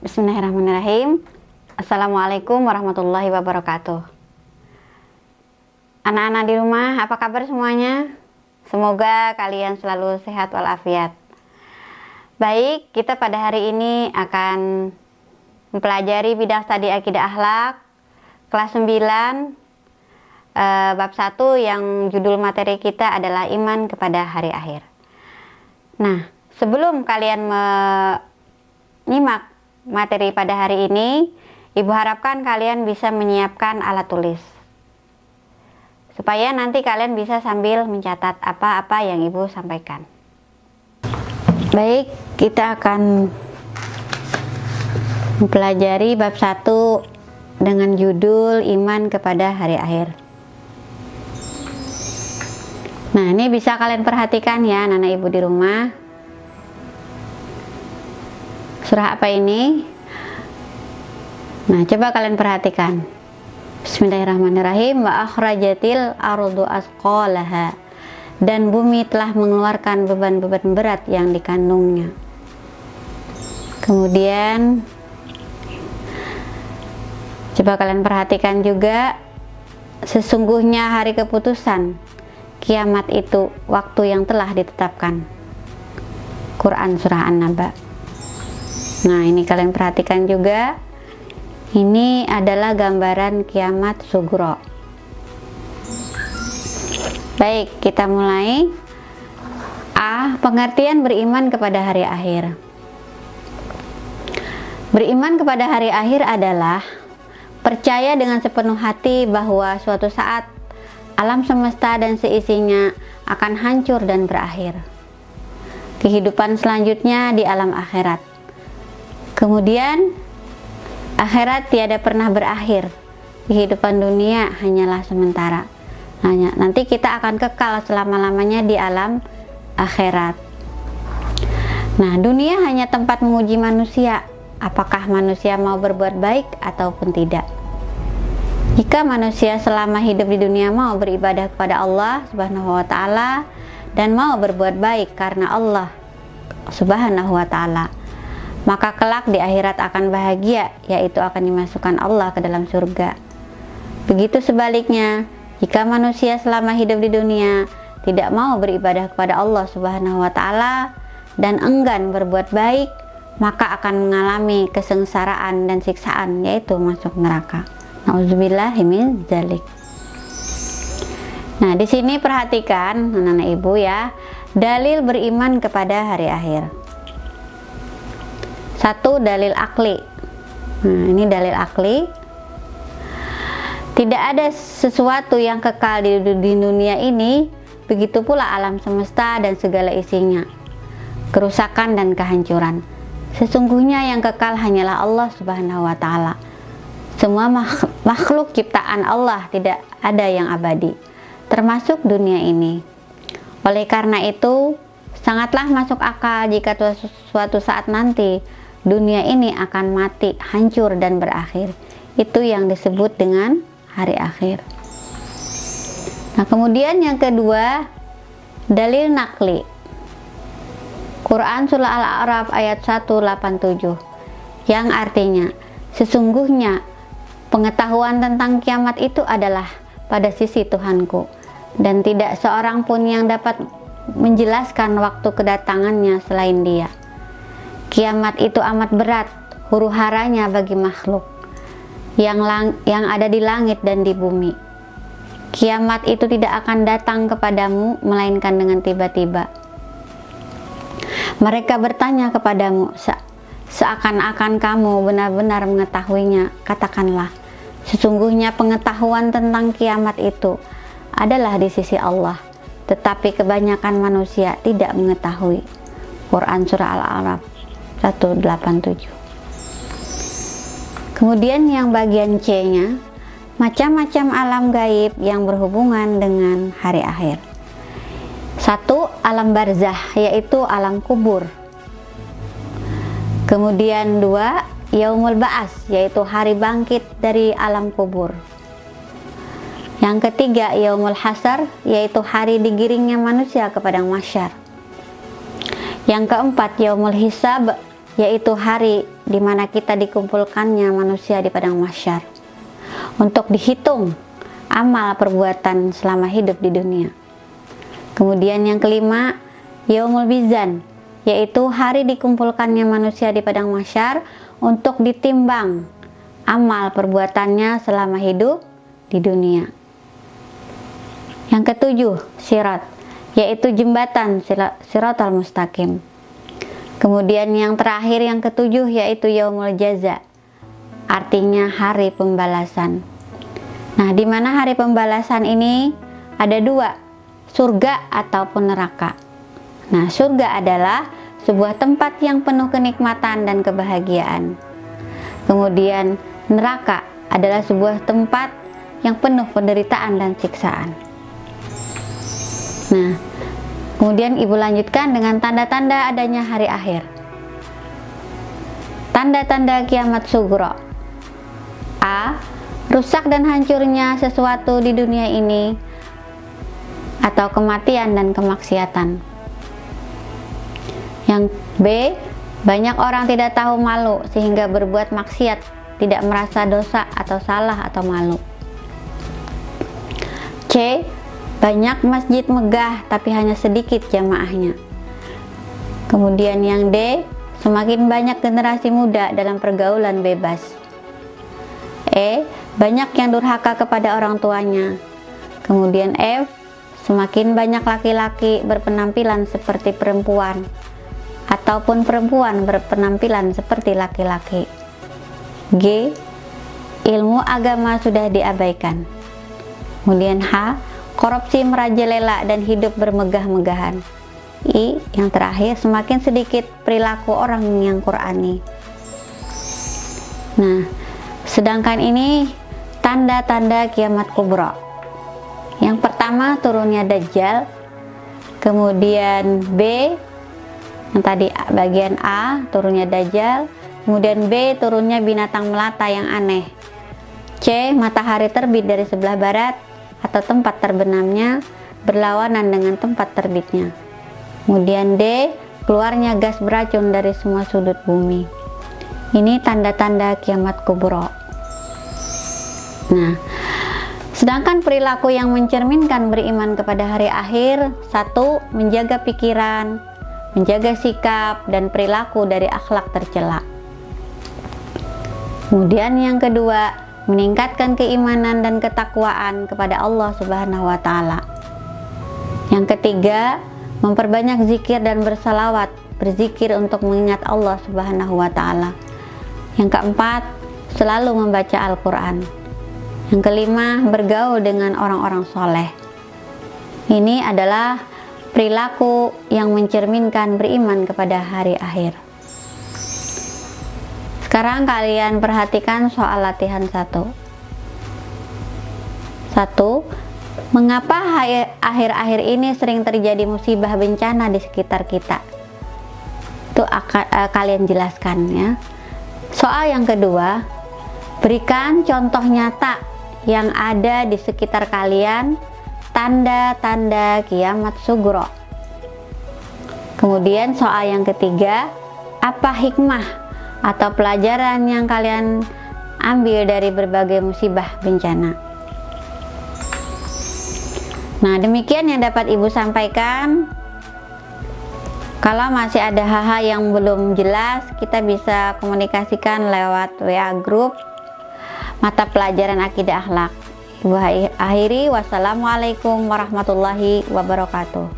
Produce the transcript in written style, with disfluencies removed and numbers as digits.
Bismillahirrahmanirrahim. Assalamualaikum warahmatullahi wabarakatuh. Anak-anak di rumah, apa kabar semuanya? Semoga kalian selalu sehat walafiat. Baik, kita pada hari ini akan mempelajari bidang studi akidah akhlak kelas 9 bab 1 yang judul materi kita adalah iman kepada hari akhir. Nah, sebelum kalian menyimak materi pada hari ini, Ibu harapkan kalian bisa menyiapkan alat tulis supaya nanti kalian bisa sambil mencatat apa-apa yang Ibu sampaikan. Baik, kita akan mempelajari bab 1 dengan judul iman kepada hari akhir. Nah, ini bisa kalian perhatikan ya anak-anak Ibu di rumah. Surah apa ini? Nah, coba kalian perhatikan. Bismillahirrahmanirrahim. Wa akhrajatil ardu asqalaha. Dan bumi telah mengeluarkan beban-beban berat yang dikandungnya. Kemudian coba kalian perhatikan juga, sesungguhnya hari keputusan kiamat itu waktu yang telah ditetapkan. Quran surah An-Naba. Nah, ini kalian perhatikan juga. Ini adalah gambaran kiamat sugro. Baik, kita mulai. A. Pengertian beriman kepada hari akhir. Beriman kepada hari akhir adalah percaya dengan sepenuh hati bahwa suatu saat alam semesta dan seisinya akan hancur dan berakhir. Kehidupan selanjutnya di alam akhirat. Kemudian akhirat tiada pernah berakhir. Kehidupan dunia hanyalah sementara. Nanti kita akan kekal selama-lamanya di alam akhirat. Nah, dunia hanya tempat menguji manusia. Apakah manusia mau berbuat baik ataupun tidak? Jika manusia selama hidup di dunia mau beribadah kepada Allah Subhanahu wa taala dan mau berbuat baik karena Allah Subhanahu wa taala, maka kelak di akhirat akan bahagia, yaitu akan dimasukkan Allah ke dalam surga. Begitu sebaliknya, jika manusia selama hidup di dunia tidak mau beribadah kepada Allah Subhanahu wa taala dan enggan berbuat baik, maka akan mengalami kesengsaraan dan siksaan, yaitu masuk neraka. Nauzubillahi min dzalik. Nah, di sini perhatikan anak-anak Ibu ya, dalil beriman kepada hari akhir. 1. Dalil akli. Nah, ini dalil akli. Tidak ada sesuatu yang kekal di dunia ini, begitu pula alam semesta dan segala isinya, kerusakan dan kehancuran. Sesungguhnya yang kekal hanyalah Allah Subhanahu wa taala. Semua makhluk ciptaan Allah tidak ada yang abadi, termasuk dunia ini. Oleh karena itu, sangatlah masuk akal jika suatu saat nanti dunia ini akan mati, hancur dan berakhir. Itu yang disebut dengan hari akhir. Nah, kemudian yang kedua, dalil nakli. Quran surah Al-A'raf ayat 187 yang artinya, sesungguhnya pengetahuan tentang kiamat itu adalah pada sisi Tuhanku, dan tidak seorang pun yang dapat menjelaskan waktu kedatangannya selain Dia. Kiamat itu amat berat huru-haranya bagi makhluk yang ada di langit dan di bumi. Kiamat itu tidak akan datang kepadamu melainkan dengan tiba-tiba. Mereka bertanya kepadamu, seakan-akan kamu benar-benar mengetahuinya. Katakanlah, sesungguhnya pengetahuan tentang kiamat itu adalah di sisi Allah, tetapi kebanyakan manusia tidak mengetahui. Quran surah Al-A'raf 187. Kemudian yang bagian C-nya, macam-macam alam gaib yang berhubungan dengan hari akhir. 1. Alam barzah, yaitu alam kubur. Kemudian 2. Yaumul Ba'as, yaitu hari bangkit dari alam kubur. Yang ketiga, Yaumul Hasar, yaitu hari digiringnya manusia ke padang mahsyar. Yang keempat, Yaumul Hisab, yaitu hari di mana kita dikumpulkannya manusia di padang mahsyar untuk dihitung amal perbuatan selama hidup di dunia. Kemudian yang kelima, Yaumul Mizan, yaitu hari dikumpulkannya manusia di padang mahsyar untuk ditimbang amal perbuatannya selama hidup di dunia. Yang ketujuh, Sirat, yaitu jembatan Siratal Mustaqim. Kemudian yang terakhir, yang ketujuh, yaitu Yaumul Jaza, artinya hari pembalasan. Nah, di mana hari pembalasan ini ada dua, surga ataupun neraka. Nah, surga adalah sebuah tempat yang penuh kenikmatan dan kebahagiaan. Kemudian neraka adalah sebuah tempat yang penuh penderitaan dan siksaan. Nah, kemudian ibu lanjutkan dengan tanda-tanda adanya hari akhir. Tanda-tanda kiamat sugro. A. Rusak dan hancurnya sesuatu di dunia ini atau kematian dan kemaksiatan. Yang B. Banyak orang tidak tahu malu sehingga berbuat maksiat, tidak merasa dosa atau salah atau malu. C. Banyak masjid megah tapi hanya sedikit jamaahnya. Kemudian yang D. Semakin banyak generasi muda dalam pergaulan bebas. E. Banyak yang durhaka kepada orang tuanya. Kemudian F. Semakin banyak laki-laki berpenampilan seperti perempuan ataupun perempuan berpenampilan seperti laki-laki. G. Ilmu agama sudah diabaikan. Kemudian H. Korupsi merajalela dan hidup bermegah-megahan. I. Yang terakhir, semakin sedikit perilaku orang yang Qur'ani. Nah, sedangkan ini tanda-tanda kiamat kubra. Yang pertama, turunnya Dajjal. Kemudian B, yang tadi bagian A, turunnya Dajjal. Kemudian B, turunnya binatang melata yang aneh. C, matahari terbit dari sebelah barat atau tempat terbenamnya berlawanan dengan tempat terbitnya. Kemudian D, keluarnya gas beracun dari semua sudut bumi. Ini tanda-tanda kiamat kubra. Nah, sedangkan perilaku yang mencerminkan beriman kepada hari akhir, satu, menjaga pikiran, menjaga sikap dan perilaku dari akhlak tercela. Kemudian yang kedua, meningkatkan keimanan dan ketakwaan kepada Allah Subhanahu wa taala. Yang ketiga, memperbanyak zikir dan bersalawat, berzikir untuk mengingat Allah Subhanahu wa taala. Yang keempat, selalu membaca Al-Qur'an. Yang kelima, bergaul dengan orang-orang soleh. Ini adalah perilaku yang mencerminkan beriman kepada hari akhir. Sekarang kalian perhatikan soal latihan 1. Mengapa akhir-akhir ini sering terjadi musibah bencana di sekitar kita? Itu kalian jelaskan ya. Soal yang kedua, berikan contoh nyata yang ada di sekitar kalian, tanda-tanda kiamat sugro. Kemudian soal yang ketiga, apa hikmah atau pelajaran yang kalian ambil dari berbagai musibah bencana? Nah, demikian yang dapat Ibu sampaikan. Kalau masih ada hal-hal yang belum jelas, kita bisa komunikasikan lewat WA group mata pelajaran akidah akhlak. Ibu akhiri, wassalamualaikum warahmatullahi wabarakatuh.